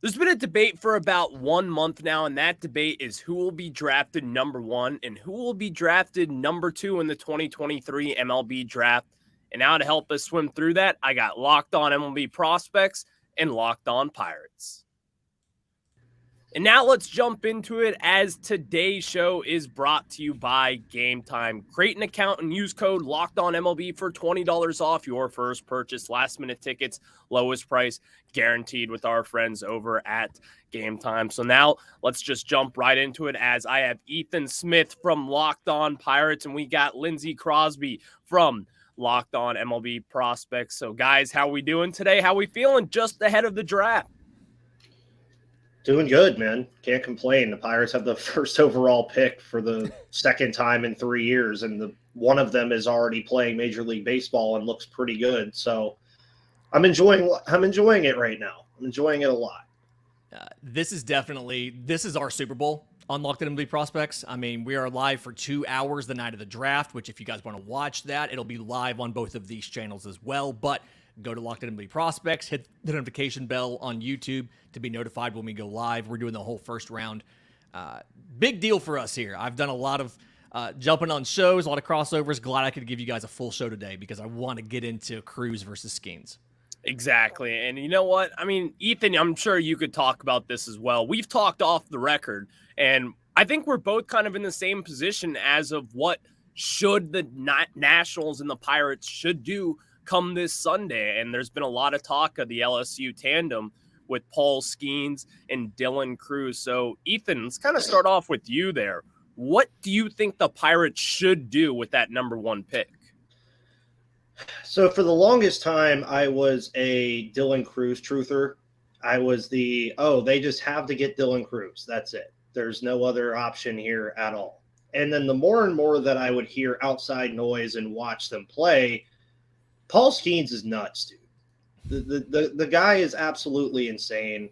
There's been a debate for about 1 month now, and that debate is who will be drafted number 1 and who will be drafted number 2 in the 2023 MLB Draft. And now to help us swim through that, I got Locked On MLB Prospects and Locked On Pirates. And now let's jump into it, as today's show is brought to you by Game Time. Create an account and use code LOCKEDONMLB for $20 off your first purchase. Last-minute tickets, lowest price, guaranteed with our friends over at Game Time. So now let's just jump right into it, as I have Ethan Smith from Locked On Pirates, and we got Lindsay Crosby from Locked On MLB Prospects. So guys, how we doing today? How we feeling just ahead of the draft? Doing good, man. Can't complain. The Pirates have the first overall pick for the second time in 3 years, and one of them is already playing Major League Baseball and looks pretty good. So I'm enjoying it right now. I'm enjoying it a lot. This is our Super Bowl on Locked On MLB Prospects. I mean, we are live for 2 hours the night of the draft, which if you guys want to watch that, it'll be live on both of these channels as well. But go to Locked On MLB Prospects, hit the notification bell on YouTube to be notified when we go live. We're doing the whole first round. Big deal for us here. I've done a lot of jumping on shows, a lot of crossovers. Glad I could give you guys a full show today because I want to get into Cruz versus Skenes. Exactly. And you know what? I mean, Ethan, I'm sure you could talk about this as well. We've talked off the record, and I think we're both kind of in the same position as of what should the Nationals and the Pirates should do come this Sunday. And there's been a lot of talk of the LSU tandem with Paul Skenes and Dylan Cruz. So, Ethan, let's kind of start off with you there. What do you think the Pirates should do with that number 1 pick? So for the longest time, I was a Dylan Cruz truther. I was they just have to get Dylan Cruz. That's it. There's no other option here at all. And then the more and more that I would hear outside noise and watch them play, Paul Skenes is nuts, dude. The guy is absolutely insane.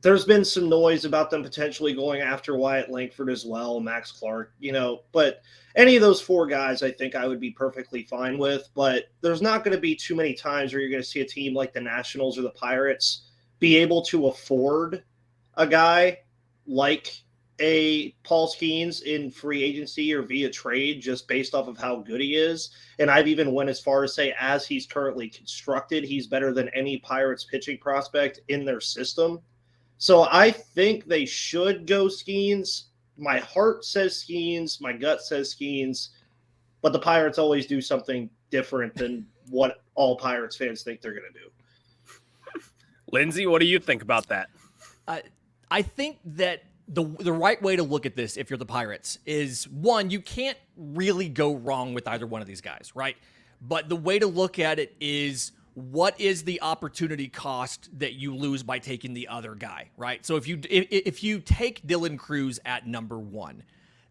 There's been some noise about them potentially going after Wyatt Langford as well, Max Clark, but any of those 4 guys I think I would be perfectly fine with. But there's not going to be too many times where you're going to see a team like the Nationals or the Pirates be able to afford a guy like a Paul Skenes in free agency or via trade just based off of how good he is. And I've even went as far as say, as he's currently constructed, he's better than any Pirates pitching prospect in their system. So I think they should go Skenes. My heart says Skenes. My gut says Skenes. But the Pirates always do something different than what all Pirates fans think they're going to do. Lindsay, what do you think about that? I think that the right way to look at this, if you're the Pirates, is one, you can't really go wrong with either one of these guys, right? But the way to look at it is, what is the opportunity cost that you lose by taking the other guy, right? So if you take Dylan Cruz at number 1,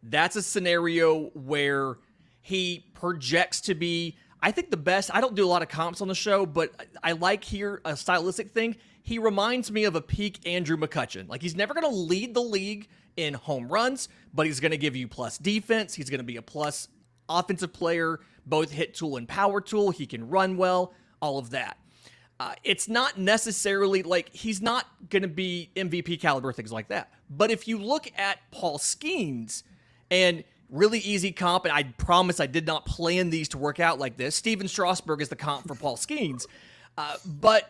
that's a scenario where he projects to be, I think, the best. I don't do a lot of comps on the show, but I like here a stylistic thing. He reminds me of a peak Andrew McCutchen. Like, he's never going to lead the league in home runs, but he's going to give you plus defense. He's going to be a plus offensive player, both hit tool and power tool. He can run well, all of that. It's not necessarily like he's not going to be MVP caliber, things like that. But if you look at Paul Skenes, and really easy comp, and I promise I did not plan these to work out like this. Steven Strasburg is the comp for Paul Skenes. But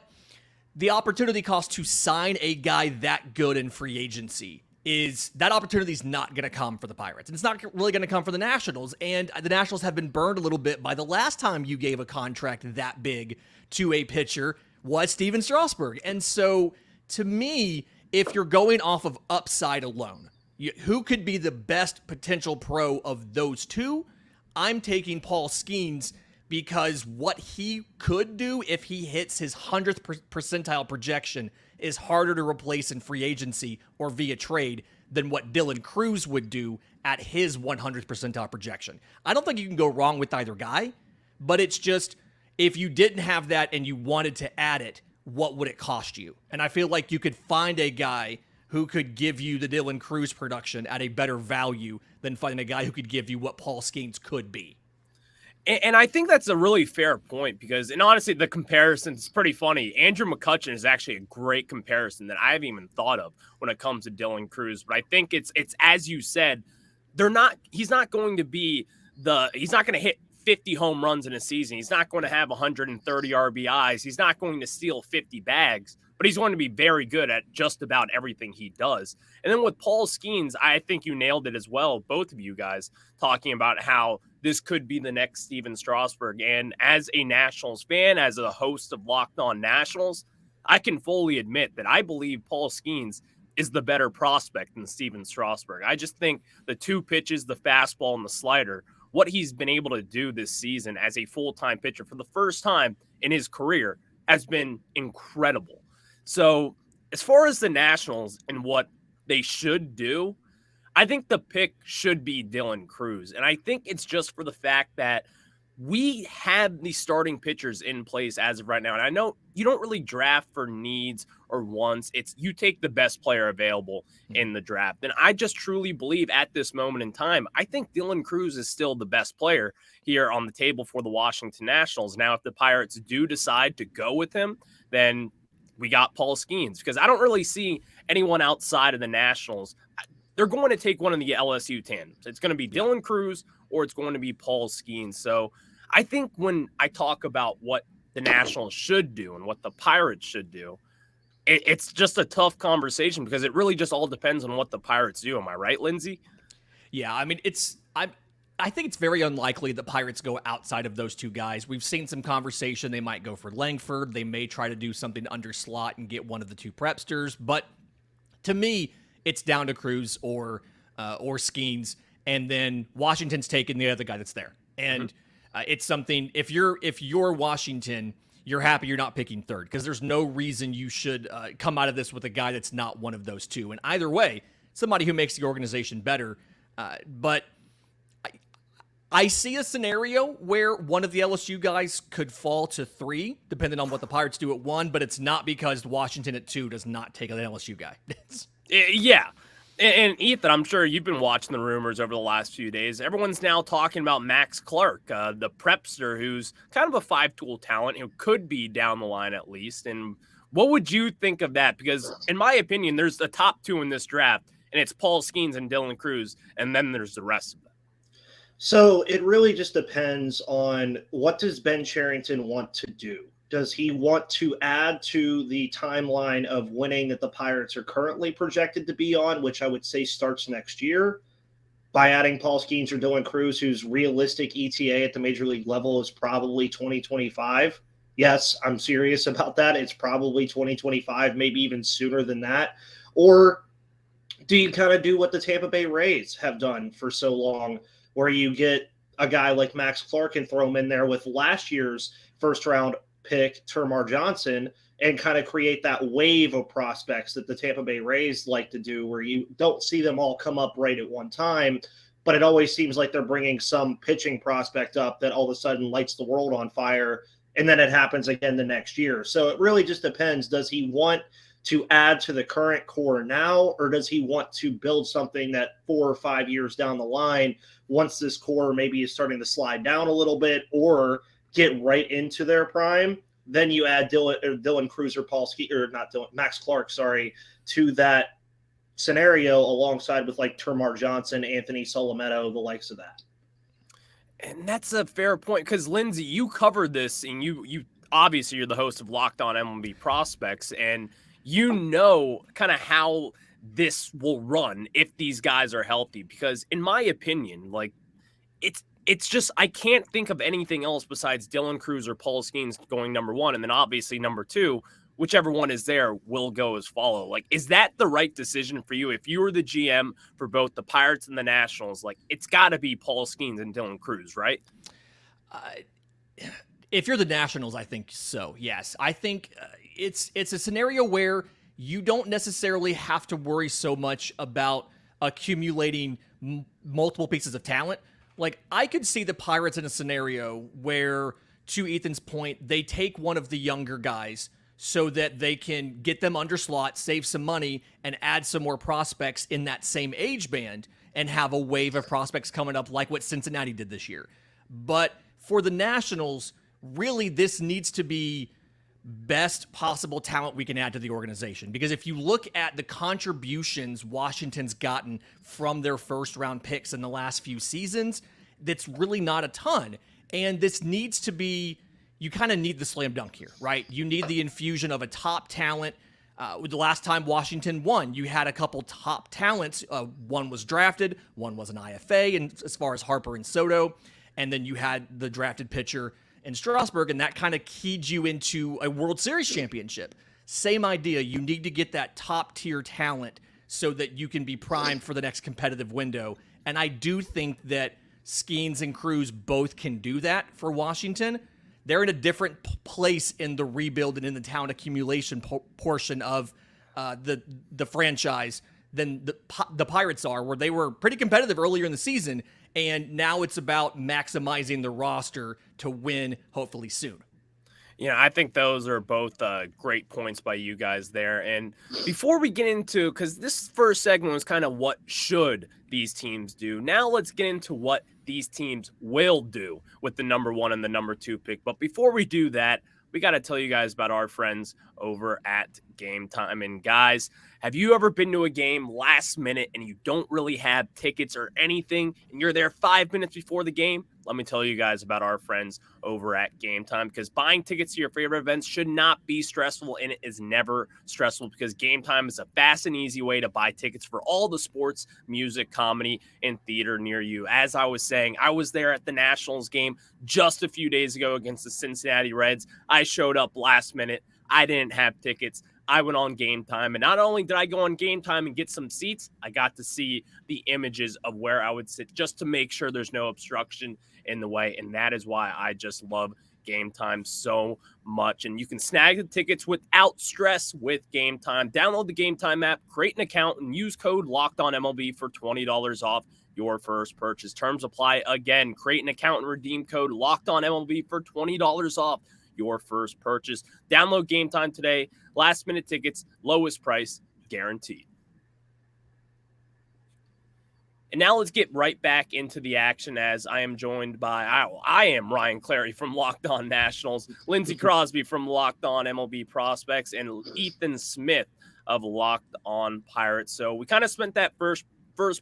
the opportunity cost to sign a guy that good in free agency is that opportunity is not going to come for the Pirates. And it's not really going to come for the Nationals. And the Nationals have been burned a little bit by the last time you gave a contract that big to a pitcher was Steven Strasburg. And so, to me, if you're going off of upside alone, who could be the best potential pro of those two? I'm taking Paul Skenes because what he could do if he hits his 100th percentile projection is harder to replace in free agency or via trade than what Dylan Cruz would do at his 100th percentile projection. I don't think you can go wrong with either guy, but it's just, if you didn't have that and you wanted to add it, what would it cost you? And I feel like you could find a guy who could give you the Dylan Cruz production at a better value than finding a guy who could give you what Paul Skenes could be. And I think that's a really fair point because, and honestly, the comparison is pretty funny. Andrew McCutchen is actually a great comparison that I haven't even thought of when it comes to Dylan Cruz. But I think it's as you said, he's not going to be he's not going to hit 50 home runs in a season. He's not going to have 130 RBIs. He's not going to steal 50 bags, but he's going to be very good at just about everything he does. And then with Paul Skenes, I think you nailed it as well, both of you guys, talking about how this could be the next Steven Strasburg. And as a Nationals fan, as a host of Locked On Nationals, I can fully admit that I believe Paul Skenes is the better prospect than Steven Strasburg. I just think the two pitches, the fastball and the slider, what he's been able to do this season as a full-time pitcher for the first time in his career has been incredible. So as far as the Nationals and what they should do, I think the pick should be Dylan Cruz. And I think it's just for the fact that we have these starting pitchers in place as of right now. And I know you don't really draft for needs or wants. It's you take the best player available in the draft. And I just truly believe at this moment in time, I think Dylan Cruz is still the best player here on the table for the Washington Nationals. Now, if the Pirates do decide to go with him, then we got Paul Skenes, because I don't really see anyone outside of the Nationals. They're going to take one of the LSU tandems. It's going to be Dylan Cruz or it's going to be Paul Skenes. So I think when I talk about what the Nationals should do and what the Pirates should do, it's just a tough conversation because it really just all depends on what the Pirates do. Am I right, Lindsay? Yeah, I mean, I think it's very unlikely the Pirates go outside of those two guys. We've seen some conversation. They might go for Langford. They may try to do something under slot and get one of the two prepsters. But to me, it's down to Cruz or Skenes, and then Washington's taking the other guy that's there. And it's something, if you're Washington, you're happy you're not picking third, because there's no reason you should come out of this with a guy that's not one of those two. And either way, somebody who makes the organization better. But I see a scenario where one of the LSU guys could fall to 3, depending on what the Pirates do at 1, but it's not because Washington at 2 does not take an LSU guy. Yeah. And Ethan, I'm sure you've been watching the rumors over the last few days. Everyone's now talking about Max Clark, the prepster, who's kind of a 5-tool talent who could be down the line at least. And what would you think of that? Because in my opinion, there's the top 2 in this draft, and it's Paul Skenes and Dylan Cruz, and then there's the rest of them. So it really just depends on what does Ben Cherington want to do. Does he want to add to the timeline of winning that the Pirates are currently projected to be on, which I would say starts next year, by adding Paul Skenes or Dylan Cruz, whose realistic ETA at the major league level is probably 2025? Yes, I'm serious about that. It's probably 2025, maybe even sooner than that. Or do you kind of do what the Tampa Bay Rays have done for so long, where you get a guy like Max Clark and throw him in there with last year's first-round pick, Termar Johnson, and kind of create that wave of prospects that the Tampa Bay Rays like to do, where you don't see them all come up right at one time, but it always seems like they're bringing some pitching prospect up that all of a sudden lights the world on fire, and then it happens again the next year. So it really just depends. Does he want to add to the current core now, or does he want to build something that 4 or 5 years down the line, once this core maybe is starting to slide down a little bit or get right into their prime, then you add Dylan Cruz or Max Clark, to that scenario alongside with like Termar Johnson, Anthony Solometto, the likes of that. And that's a fair point, because Lindsay, you covered this, and you obviously you're the host of Locked On MLB Prospects, and you know kind of how this will run if these guys are healthy. Because in my opinion, like it's just, I can't think of anything else besides Dylan Cruz or Paul Skenes going number 1. And then obviously number 2, whichever one is there will go as follow. Like, is that the right decision for you? If you were the GM for both the Pirates and the Nationals, like, it's got to be Paul Skenes and Dylan Cruz, right? If you're the Nationals, I think so. Yes. I think it's a scenario where you don't necessarily have to worry so much about accumulating multiple pieces of talent. Like, I could see the Pirates in a scenario where, to Ethan's point, they take one of the younger guys so that they can get them under slot, save some money, and add some more prospects in that same age band and have a wave of prospects coming up like what Cincinnati did this year. But For the Nationals, really this needs to be best possible talent we can add to the organization. Because if you look at the contributions Washington's gotten from their first round picks in the last few seasons, that's really not a ton. And this needs to be, you kind of need the slam dunk here, right? You need the infusion of a top talent. The last time Washington won, you had a couple top talents. One was drafted, one was an IFA, and as far as Harper and Soto, and then you had the drafted pitcher in Strasburg, and that kind of keyed you into a World Series championship. Same idea. You need to get that top tier talent so that you can be primed for the next competitive window. And I do think that Skenes and Cruz both can do that for Washington. They're in a different place in the rebuild and in the talent accumulation portion of the franchise than the Pirates are, where they were pretty competitive earlier in the season, and now it's about maximizing the roster to win, hopefully soon. I think those are both great points by you guys there. And before we get into, because this first segment was kind of what should these teams do, now let's get into what these teams will do with the number 1 and the number 2 pick. But before we do that, we got to tell you guys about our friends over at Game Time. And guys, have you ever been to a game last minute and you don't really have tickets or anything, and you're there 5 minutes before the game? Let me tell you guys about our friends over at Game Time, because buying tickets to your favorite events should not be stressful, and it is never stressful, because Game Time is a fast and easy way to buy tickets for all the sports, music, comedy, and theater near you. As I was saying, I was there at the Nationals game just a few days ago against the Cincinnati Reds. I showed up last minute. I didn't have tickets. I went on Game Time, and not only did I go on Game Time and get some seats, I got to see the images of where I would sit just to make sure there's no obstruction in the way, and that is why I just love Game Time so much. And you can snag the tickets without stress with Game Time. Download the Game Time app, create an account, and use code LOCKEDONMLB for $20 off your first purchase. Terms apply. Again, create an account and redeem code LOCKEDONMLB for $20 off your first purchase. Download Game Time today. Last minute tickets, lowest price guaranteed. And now let's get right back into the action, as I am joined by, I am Ryan Clary from Locked On Nationals, Lindsay Crosby from Locked On MLB Prospects, and Ethan Smith of Locked On Pirates. So we kind of spent that first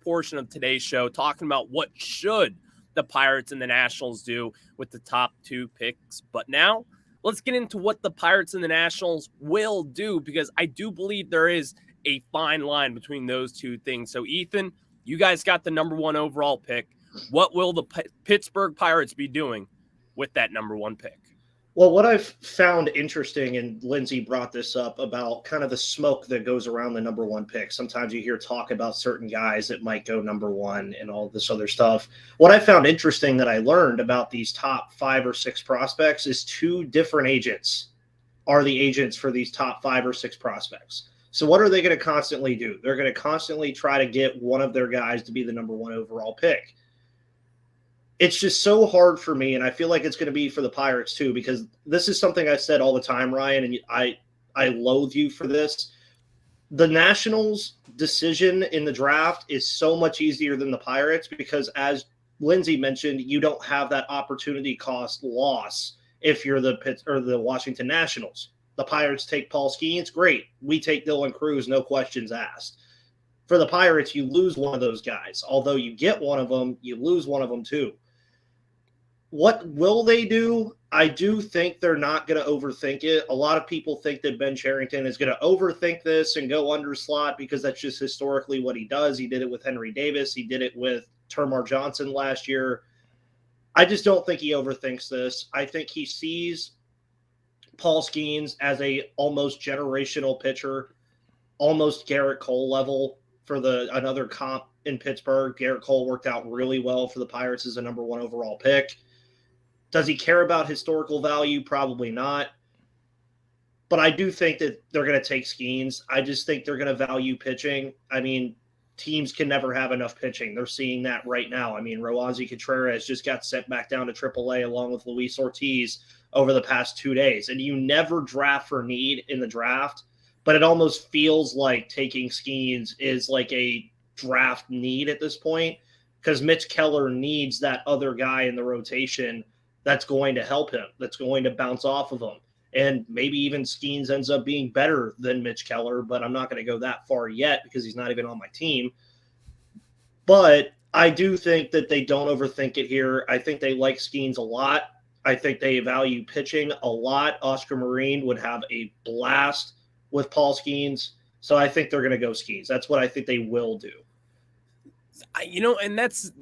portion of today's show talking about what should the Pirates and the Nationals do with the top 2 picks. But now let's get into what the Pirates and the Nationals will do, because I do believe there is a fine line between those two things. So Ethan, you guys got the number 1 overall pick. What will the Pittsburgh Pirates be doing with that number 1 pick? Well, what I've found interesting, and Lindsay brought this up about kind of the smoke that goes around the number 1 pick. Sometimes you hear talk about certain guys that might go number 1 and all this other stuff. What I found interesting that I learned about these top 5 or 6 prospects is 2 different agents are the agents for these top 5 or 6 prospects. So what are they going to constantly do? They're going to constantly try to get one of their guys to be the number 1 overall pick. It's just so hard for me, and I feel like it's going to be for the Pirates too, because this is something I said all the time, Ryan, and I loathe you for this. The Nationals' decision in the draft is so much easier than the Pirates because, as Lindsay mentioned, you don't have that opportunity cost loss if you're the Washington Nationals. The Pirates take Paul Skenes, great. We take Dylan Cruz, no questions asked. For the Pirates, you lose one of those guys. Although you get one of them, you lose one of them too. What will they do? I do think they're not going to overthink it. A lot of people think that Ben Cherington is going to overthink this and go under slot because that's just historically what he does. He did it with Henry Davis. He did it with Termar Johnson last year. I just don't think he overthinks this. I think he sees Paul Skenes as a almost generational pitcher, almost Garrett Cole level for another comp in Pittsburgh. Garrett Cole worked out really well for the Pirates as a number 1 overall pick. Does he care about historical value? Probably not. But I do think that they're going to take Skenes. I just think they're going to value pitching. I mean, teams can never have enough pitching. They're seeing that right now. I mean, Roansy Contreras just got sent back down to AAA along with Luis Ortiz over the past 2 days. And you never draft for need in the draft, but it almost feels like taking Skenes is like a draft need at this point because Mitch Keller needs that other guy in the rotation that's going to help him, that's going to bounce off of him. And maybe even Skenes ends up being better than Mitch Keller, but I'm not going to go that far yet because he's not even on my team. But I do think that they don't overthink it here. I think they like Skenes a lot. I think they value pitching a lot. Oscar Marine would have a blast with Paul Skenes. So I think they're going to go Skenes. That's what I think they will do. And that's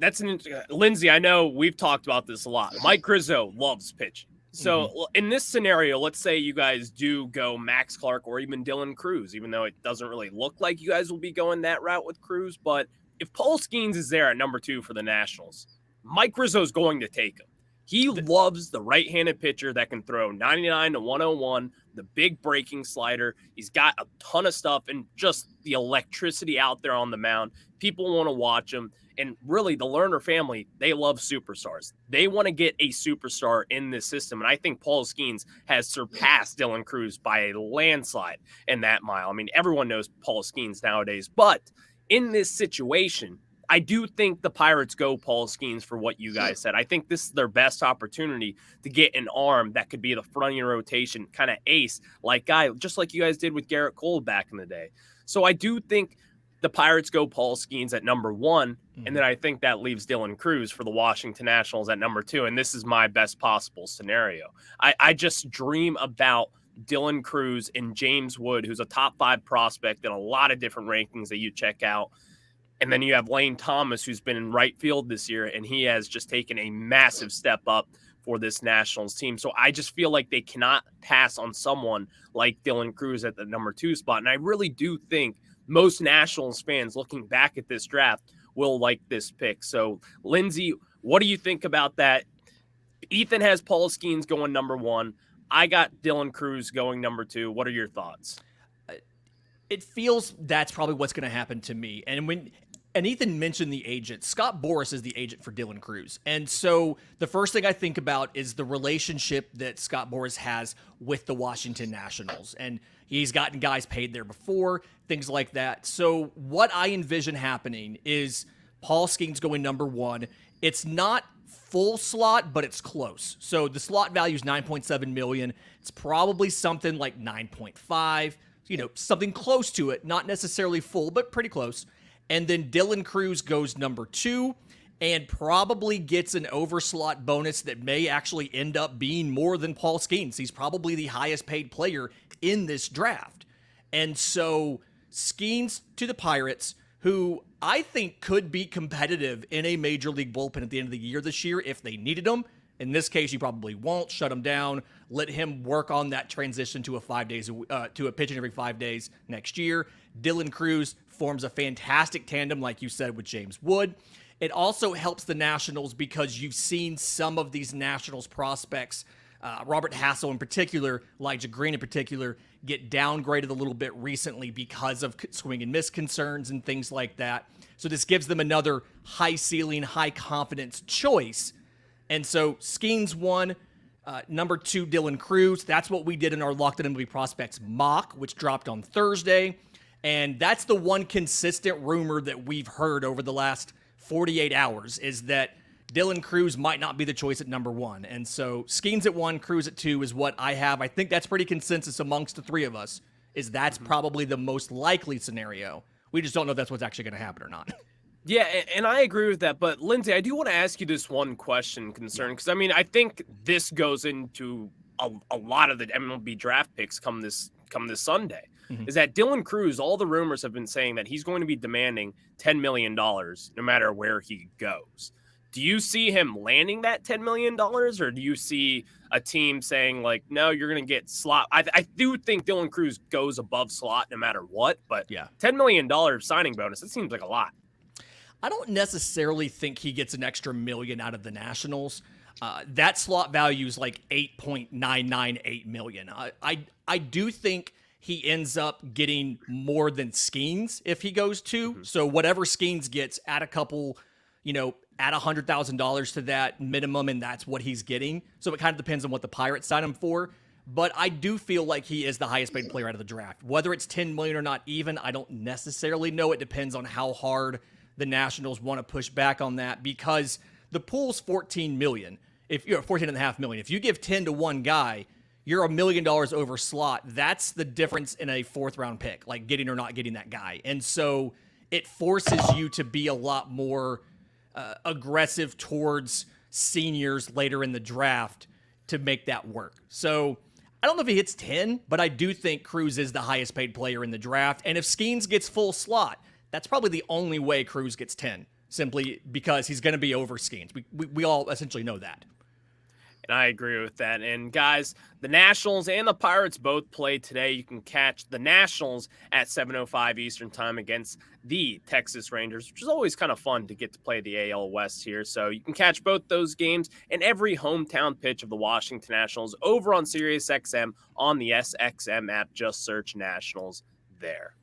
Lindsay, I know we've talked about this a lot. Mike Rizzo loves pitching. So in this scenario, let's say you guys do go Max Clark or even Dylan Cruz, even though it doesn't really look like you guys will be going that route with Cruz. But if Paul Skenes is there at number 2 for the Nationals, Mike Rizzo is going to take him. He loves the right-handed pitcher that can throw 99 to 101, the big breaking slider. He's got a ton of stuff and just the electricity out there on the mound. People want to watch him. And really, the Lerner family, they love superstars. They want to get a superstar in this system. And I think Paul Skenes has surpassed Dylan Cruz by a landslide in that mile. I mean, everyone knows Paul Skenes nowadays. But in this situation, I do think the Pirates go Paul Skenes for what you guys said. I think this is their best opportunity to get an arm that could be the front of your rotation kind of ace, just like you guys did with Garrett Cole back in the day. So I do think the Pirates go Paul Skenes at number 1, and then I think that leaves Dylan Cruz for the Washington Nationals at number 2, and this is my best possible scenario. I just dream about Dylan Cruz and James Wood, who's a top 5 prospect in a lot of different rankings that you check out. And then you have Lane Thomas, who's been in right field this year, and he has just taken a massive step up for this Nationals team. So I just feel like they cannot pass on someone like Dylan Cruz at the number 2 spot. And I really do think most Nationals fans looking back at this draft will like this pick. So, Lindsay, what do you think about that? Ethan has Paul Skenes going number 1. I got Dylan Cruz going number 2. What are your thoughts? It feels that's probably what's going to happen to me. And Ethan mentioned the agent. Scott Boras is the agent for Dylan Cruz. And so the first thing I think about is the relationship that Scott Boras has with the Washington Nationals. And he's gotten guys paid there before, things like that. So what I envision happening is Paul Skenes going number 1. It's not full slot, but it's close. So the slot value is $9.7 million. It's probably something like 9.5, something close to it. Not necessarily full, but pretty close. And then Dylan Cruz goes number 2 and probably gets an overslot bonus that may actually end up being more than Paul Skenes. He's probably the highest paid player in this draft. And so Skenes to the Pirates, who I think could be competitive in a major league bullpen at the end of the year this year if they needed him. In this case, you probably won't. Shut him down. Let him work on that transition to a pitching every 5 days next year. Dylan Cruz forms a fantastic tandem, like you said, with James Wood. It also helps the Nationals because you've seen some of these Nationals prospects, Robert Hassel in particular, Elijah Green in particular, get downgraded a little bit recently because of swing and miss concerns and things like that. So this gives them another high ceiling, high confidence choice. And so Skenes 1, number 2, Dylan Cruz. That's what we did in our Locked On MLB Prospects mock, which dropped on Thursday. And that's the one consistent rumor that we've heard over the last 48 hours is that Dylan Cruz might not be the choice at number 1. And so Skenes at 1, Cruz at 2 is what I have. I think that's pretty consensus amongst the 3 of us, is that's probably the most likely scenario. We just don't know if that's what's actually going to happen or not. Yeah, and I agree with that. But, Lindsay, I do want to ask you this one question concern, because, I think this goes into a lot of the MLB draft picks come this Sunday. Is that Dylan Cruz, all the rumors have been saying that he's going to be demanding $10 million no matter where he goes. Do you see him landing that $10 million, or do you see a team saying, no, you're going to get slot? I do think Dylan Cruz goes above slot no matter what, but yeah, $10 million signing bonus, it seems like a lot. I don't necessarily think he gets an extra million out of the Nationals. That slot value is like $8.998 million. I do think he ends up getting more than Skenes if he goes to. So whatever Skenes gets, add a couple, add $100,000 to that minimum, and that's what he's getting. So it kind of depends on what the Pirates sign him for. But I do feel like he is the highest paid player out of the draft. Whether it's $10 million or not even, I don't necessarily know. It depends on how hard the Nationals want to push back on that, because the pool's $14 million. if you're 14.5 million, if you give 10 to one guy, you're $1 million over slot. That's the difference in a 4th round pick, like getting or not getting that guy. And so it forces you to be a lot more aggressive towards seniors later in the draft to make that work. So I don't know if he hits 10, but I do think Cruz is the highest paid player in the draft. And if Skenes gets full slot, that's probably the only way Cruz gets 10, simply because he's going to be over Skenes. We all essentially know that. And I agree with that. And guys, the Nationals and the Pirates both play today. You can catch the Nationals at 7:05 Eastern time against the Texas Rangers, which is always kind of fun to get to play the AL West here. So you can catch both those games and every hometown pitch of the Washington Nationals over on SiriusXM on the SXM app. Just search Nationals there.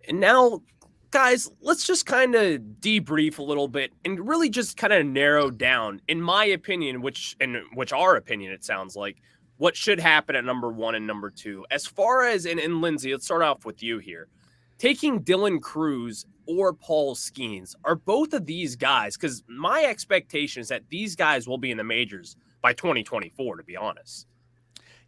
And now, guys, let's just kind of debrief a little bit and really just kind of narrow down, in my opinion, which our opinion, it sounds like, what should happen at number 1 and number 2. As far as, and Lindsay, let's start off with you here. Taking Dylan Cruz or Paul Skenes, are both of these guys, because my expectation is that these guys will be in the majors by 2024, to be honest.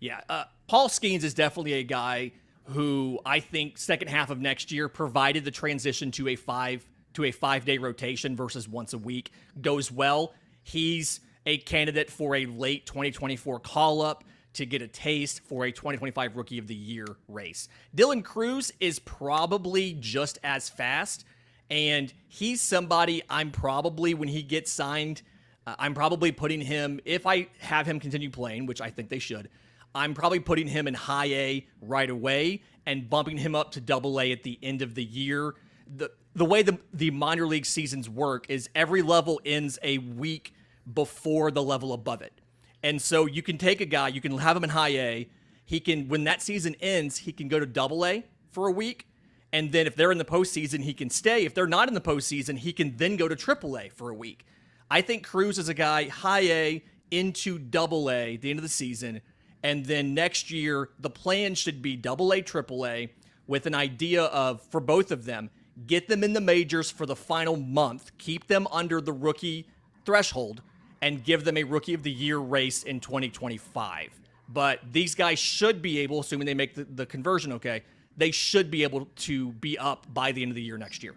Yeah, Paul Skenes is definitely a guy who I think second half of next year, provided the transition to a 5-day rotation versus once a week goes well, he's a candidate for a late 2024 call-up to get a taste for a 2025 Rookie of the Year race. Dylan Cruz is probably just as fast, and he's somebody I'm probably, when he gets signed, I'm probably putting him, if I have him continue playing, which I think they should, I'm probably putting him in high A right away and bumping him up to double A at the end of the year. The way the minor league seasons work is every level ends a week before the level above it. And so you can take a guy, you can have him in high A. He can, when that season ends, he can go to double A for a week. And then if they're in the postseason, he can stay. If they're not in the postseason, he can then go to triple A for a week. I think Cruz is a guy high A into double A at the end of the season. And then next year, the plan should be double A, triple A, with an idea of, for both of them, get them in the majors for the final month, keep them under the rookie threshold, and give them a Rookie of the Year race in 2025. But these guys should be able, assuming they make the conversion okay, they should be able to be up by the end of the year next year.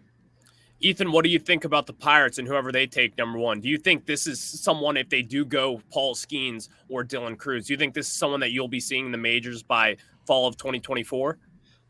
Ethan, what do you think about the Pirates and whoever they take number 1? Do you think this is someone, if they do go Paul Skenes or Dylan Cruz, do you think this is someone that you'll be seeing in the majors by fall of 2024?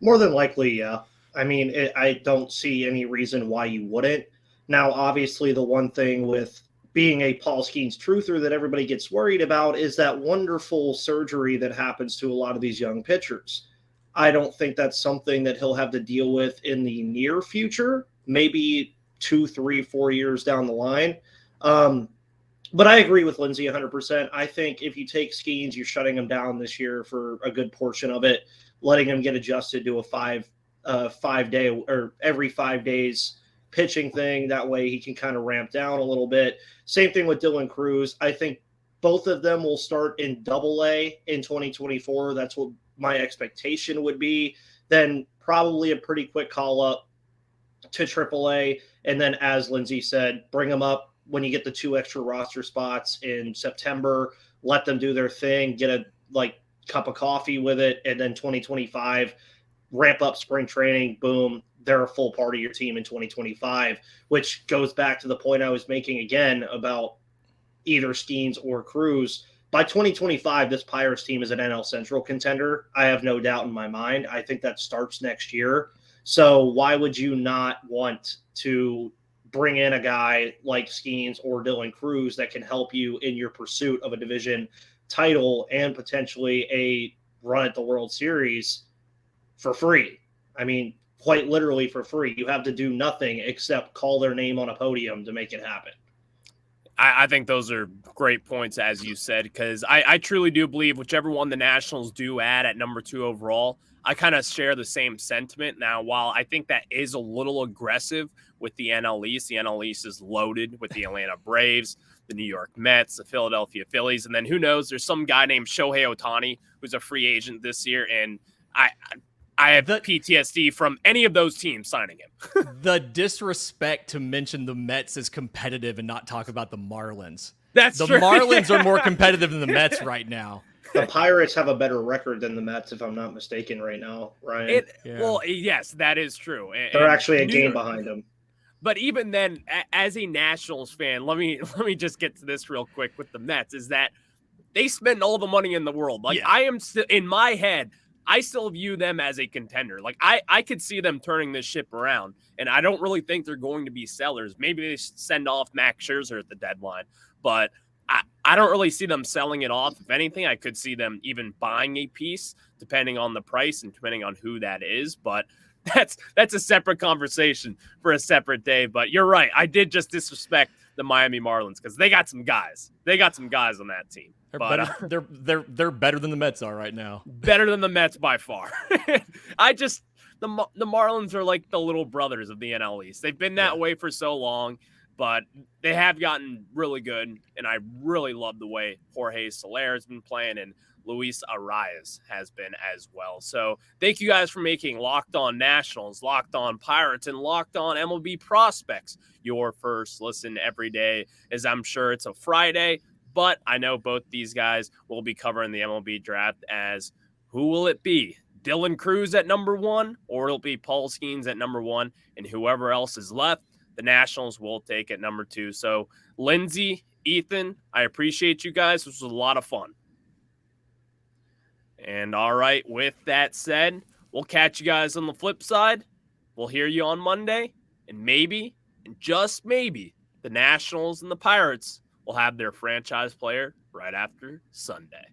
More than likely, yeah. I mean, I don't see any reason why you wouldn't. Now, obviously, the one thing with being a Paul Skenes truther that everybody gets worried about is that wonderful surgery that happens to a lot of these young pitchers. I don't think that's something that he'll have to deal with in the near future. Maybe 2, 3, 4 years down the line. But I agree with Lindsay 100%. I think if you take Skenes, you're shutting him down this year for a good portion of it, letting him get adjusted to a 5-day or every 5 days pitching thing. That way he can kind of ramp down a little bit. Same thing with Dylan Cruz. I think both of them will start in double A in 2024. That's what my expectation would be. Then probably a pretty quick call up to AAA, and then, as Lindsay said, bring them up when you get the 2 extra roster spots in September. Let them do their thing, get a cup of coffee with it, and then 2025, ramp up spring training. Boom, they're a full part of your team in 2025. Which goes back to the point I was making again about either Skenes or Cruz. By 2025, this Pirates team is an NL Central contender. I have no doubt in my mind. I think that starts next year. So why would you not want to bring in a guy like Skenes or Dylan Cruz that can help you in your pursuit of a division title and potentially a run at the World Series for free? I mean, quite literally for free. You have to do nothing except call their name on a podium to make it happen. I think those are great points, as you said, because I truly do believe whichever one the Nationals do add at number 2 overall, I kind of share the same sentiment. Now, while I think that is a little aggressive with the NL East is loaded with the Atlanta Braves, the New York Mets, the Philadelphia Phillies, and then who knows, there's some guy named Shohei Ohtani who's a free agent this year, and I have PTSD from any of those teams signing him. The disrespect to mention the Mets as competitive and not talk about the Marlins. That's The true. Marlins are more competitive than the Mets right now. The Pirates have a better record than the Mets, if I'm not mistaken, right now, Ryan. Well, yes, that is true. They're actually a New game York- behind them. But even then, as a Nationals fan, let me just get to this real quick with the Mets. Is that they spend all the money in the world. Like Yeah. I am still in my head, I still view them as a contender. Like I could see them turning this ship around, and I don't really think they're going to be sellers. Maybe they send off Max Scherzer at the deadline, but I don't really see them selling it off. If anything, I could see them even buying a piece, depending on the price and depending on who that is. But that's a separate conversation for a separate day. But you're right. I did just disrespect the Miami Marlins because they got some guys. They got some guys on that team. They're better than the Mets are right now. Better than the Mets by far. The Marlins are like the little brothers of the NL East. They've been that way for so long, but they have gotten really good, and I really love the way Jorge Soler has been playing, and Luis Arias has been as well. So thank you guys for making Locked On Nationals, Locked On Pirates, and Locked On MLB Prospects your first listen every day, as I'm sure it's a Friday, but I know both these guys will be covering the MLB Draft. As who will it be? Dylan Cruz at number 1, or it'll be Paul Skenes at number 1, and whoever else is left, the Nationals will take at number 2. So, Lindsay, Ethan, I appreciate you guys. This was a lot of fun. And all right, with that said, we'll catch you guys on the flip side. We'll hear you on Monday, and maybe, and just maybe, the Nationals and the Pirates will have their franchise player right after Sunday.